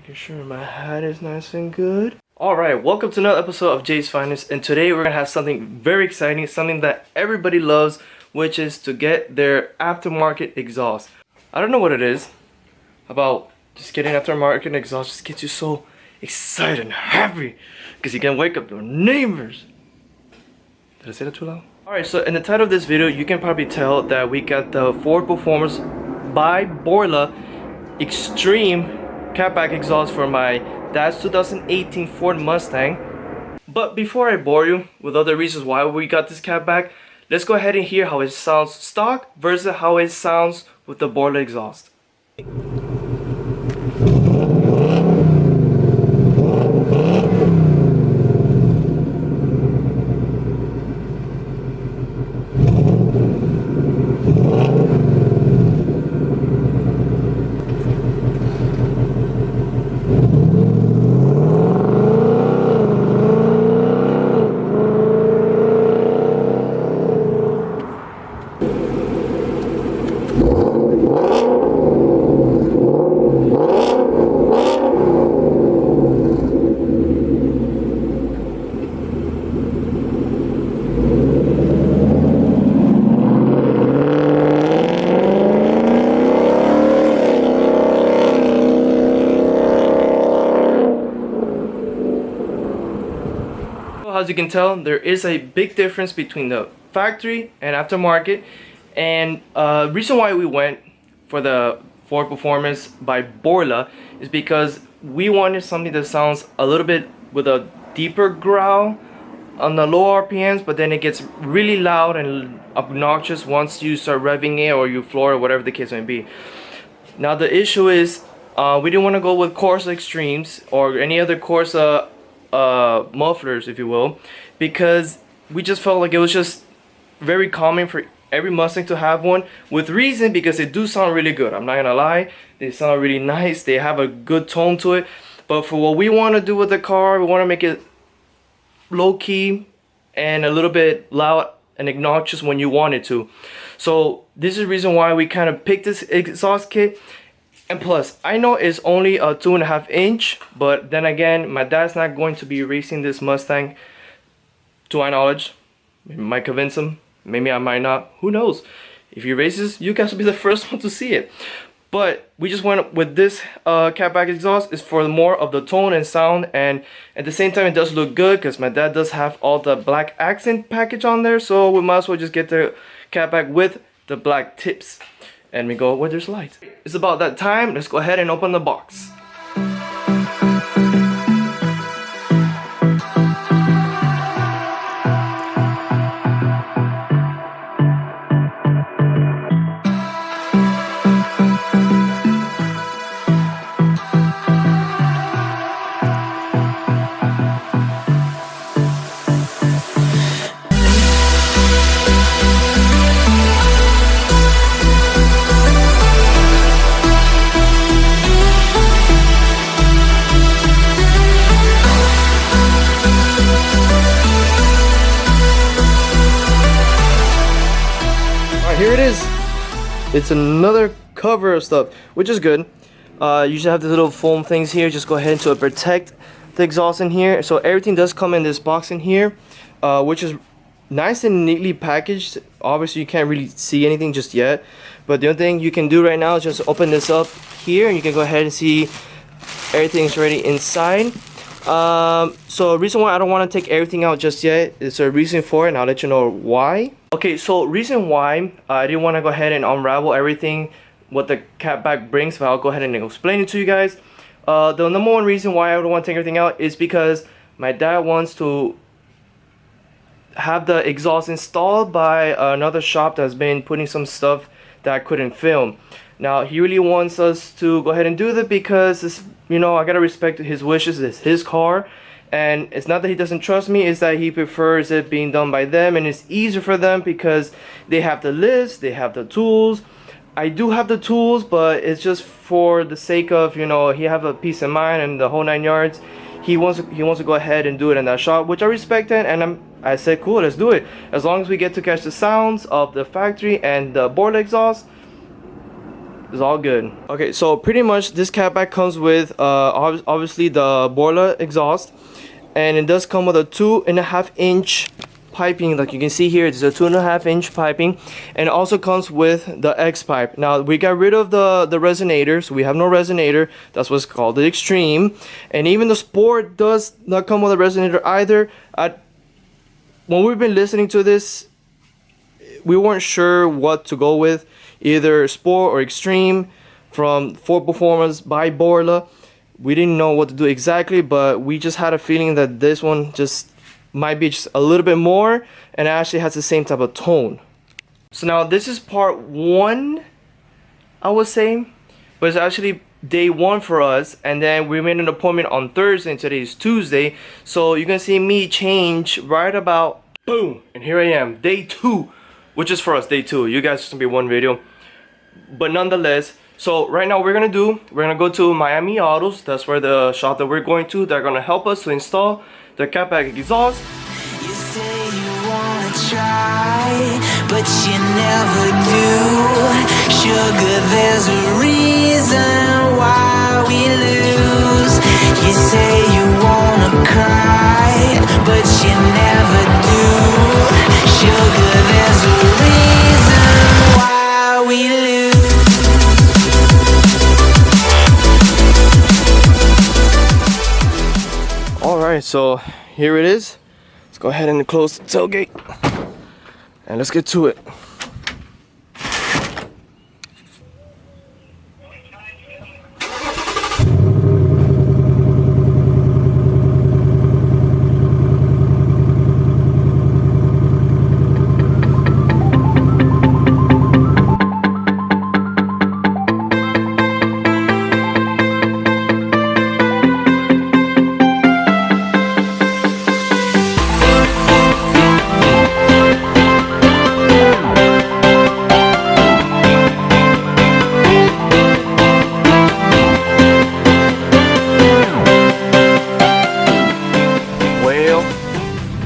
Making sure my hat is nice and good. Alright, welcome to another episode of Jay's Finest, and today we're gonna have something very exciting, something that everybody loves, which is to get their aftermarket exhaust. I don't know what it is about just getting aftermarket exhaust, just gets you so excited and happy because you can wake up your neighbors. Did I say that too loud? Alright, so in the title of this video, you can probably tell that we got the Ford Performance by Borla Extreme catback exhaust for my dad's 2018 Ford Mustang. But before I bore you with other reasons why we got this catback, let's go ahead and hear how it sounds stock versus how it sounds with the Borla exhaust. As you can tell, there is a big difference between the factory and aftermarket, and reason why we went for the Ford Performance by Borla is because we wanted something that sounds a little bit with a deeper growl on the low RPMs, but then it gets really loud and obnoxious once you start revving it or you floor it, whatever the case may be. Now the issue is we didn't want to go with Borla Extremes or any other Borla mufflers, if you will, because we just felt like it was just very common for every Mustang to have one, with reason, because they do sound really good. I'm not gonna lie, they sound really nice, they have a good tone to it, but for what we want to do with the car, we want to make it low-key and a little bit loud and obnoxious when you want it to. So this is the reason why we kind of picked this exhaust kit. And plus, I know it's only a 2.5 inch, but then again, my dad's not going to be racing this Mustang, to my knowledge. Maybe I might convince him, maybe I might not, who knows. If he races, you guys will be the first one to see it. But we just went with this catback exhaust is for more of the tone and sound, and at the same time it does look good because my dad does have all the black accent package on there, so we might as well just get the catback with the black tips. And we go where there's light. It's about that time. Let's go ahead and open the box. Here it is. It's another cover of stuff, which is good. You should have the little foam things here. Just go ahead to protect the exhaust in here. So everything does come in this box in here, which is nice and neatly packaged. Obviously you can't really see anything just yet, but the only thing you can do right now is just open this up here and you can go ahead and see everything's already inside. So reason why I don't want to take everything out just yet, there's a reason for it, and I'll let you know why. Okay, so reason why I didn't want to go ahead and unravel everything what the catback brings, but I'll go ahead and explain it to you guys. The number one reason why I don't want to take everything out is because my dad wants to have the exhaust installed by another shop that's been putting some stuff that I couldn't film. Now he really wants us to go ahead and do that because it's, you know, I gotta respect his wishes. It's his car, and it's not that he doesn't trust me, it's that he prefers it being done by them, and it's easier for them because they have the list, they have the tools. I do have the tools, but it's just for the sake of, you know, he have a peace of mind and the whole 9 yards. He wants to go ahead and do it in that shop, which I respect it, and I said cool, let's do it. As long as we get to catch the sounds of the factory and the Borla exhaust, It's all good. Okay, so pretty much this catback comes with obviously the Borla exhaust, and it does come with a 2.5-inch piping. Like you can see here, it's a 2.5-inch piping, and it also comes with the X pipe. Now we got rid of the resonator, so we have no resonator. That's what's called the Extreme, and even the Sport does not come with a resonator either. When we've been listening to this, we weren't sure what to go with, either Sport or Extreme from Ford Performance by Borla. We didn't know what to do exactly, but we just had a feeling that this one just might be just a little bit more, and it actually has the same type of tone. So now this is part 1, I would say, but it's actually day 1 for us, and then we made an appointment on Thursday, and today is Tuesday, so you're gonna see me change right about boom, and here I am, day 2, which is for us day 2. You guys, just gonna be one video, but nonetheless. So right now we're gonna go to Miami Autos. That's where the shop that we're going to. They're gonna help us to install the catback exhaust. You say you wanna try, but you never do. Sugar, there's a reason why we lose. You say you wanna cry, but you never do. Sugar, there's a reason why we lose. Alright, so here it is. Let's go ahead and close the tailgate, and let's get to it.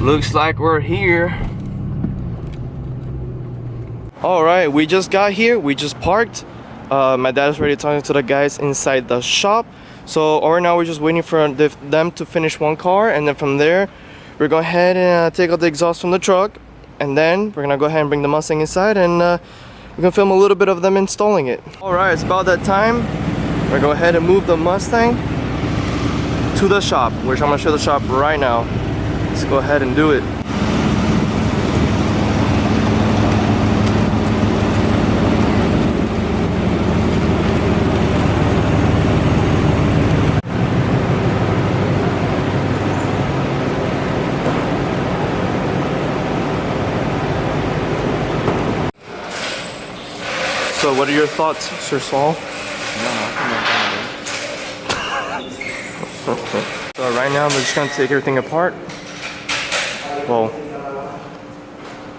Looks like we're here. Alright, we just got here, we just parked. My dad's already talking to the guys inside the shop. So right now we're just waiting for them to finish one car, and then from there we're going ahead and take out the exhaust from the truck, and then we're gonna go ahead and bring the Mustang inside, and we're gonna film a little bit of them installing it. Alright, it's about that time. We're gonna go ahead and move the Mustang to the shop, which I'm gonna show the shop right now. Let's go ahead and do it. So what are your thoughts, Sir Saul? So right now I'm just gonna take everything apart. Well,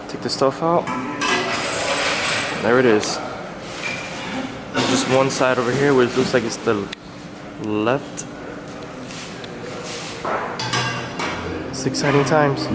take the stuff out. There it is. There's just one side over here which looks like it's the left. It's exciting times.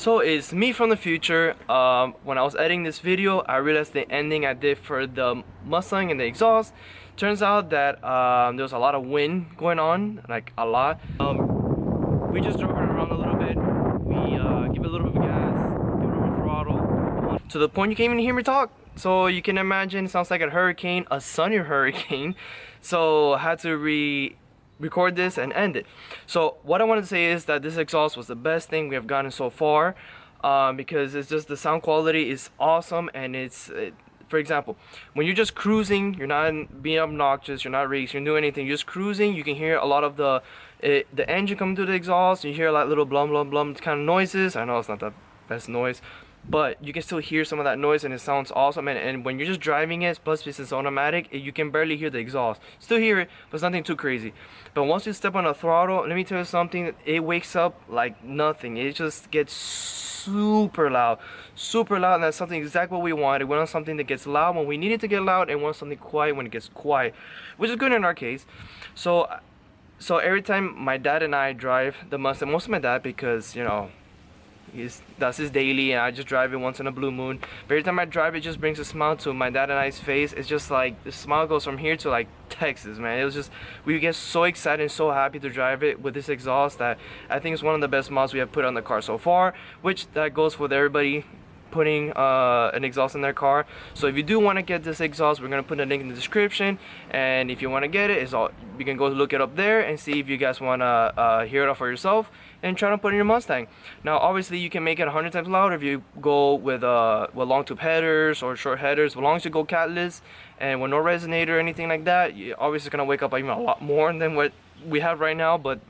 So it's me from the future. When I was editing this video, I realized the ending I did for the Mustang and the exhaust. Turns out that there was a lot of wind going on, like a lot. We just drove it around a little bit. We give it a little bit of gas, give it a little throttle, to the point you can't even hear me talk. So you can imagine it sounds like a hurricane, a sunny hurricane. So I had to record this and end it. So what I wanted to say is that this exhaust was the best thing we have gotten so far, because it's just the sound quality is awesome. And for example, when you're just cruising, you're not being obnoxious, you're not racing, you're doing anything, you're just cruising, you can hear a lot of the engine coming through the exhaust. You hear like little blum blum blum kind of noises. I know it's not the best noise, but you can still hear some of that noise, and it sounds awesome. And when you're just driving it, plus it's automatic, you can barely hear the exhaust. Still hear it, but it's nothing too crazy. But once you step on the throttle, let me tell you something, it wakes up like nothing. It just gets super loud, and that's something exactly what we wanted. We want something that gets loud when we need it to get loud, and want something quiet when it gets quiet, which is good in our case. So every time my dad and I drive the Mustang, most of my dad, because you know, that's his daily, and I just drive it once in a blue moon. But every time I drive it, just brings a smile to my dad and I's face. It's just like the smile goes from here to like Texas, man. It was just, we get so excited and so happy to drive it with this exhaust that I think it's one of the best mods we have put on the car so far, which that goes with everybody putting an exhaust in their car. So if you do want to get this exhaust, we're going to put a link in the description, and if you want to get it, you can go look it up there and see if you guys want to hear it out for yourself and try to put it in your Mustang. Now obviously you can make it 100 times louder if you go with long tube headers or short headers, as long as you go catless and with no resonator or anything like that. Obviously it's going to wake up even a lot more than what we have right now, but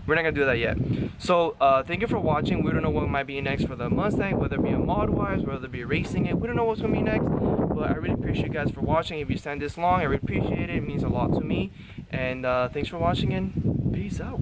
we're not gonna do that yet. So thank you for watching. We don't know what might be next for the Mustang, whether it be a mod wise, whether it be racing it. We don't know what's gonna be next, but I really appreciate you guys for watching. If you stand this long, I really appreciate it. It means a lot to me. And thanks for watching, and peace out.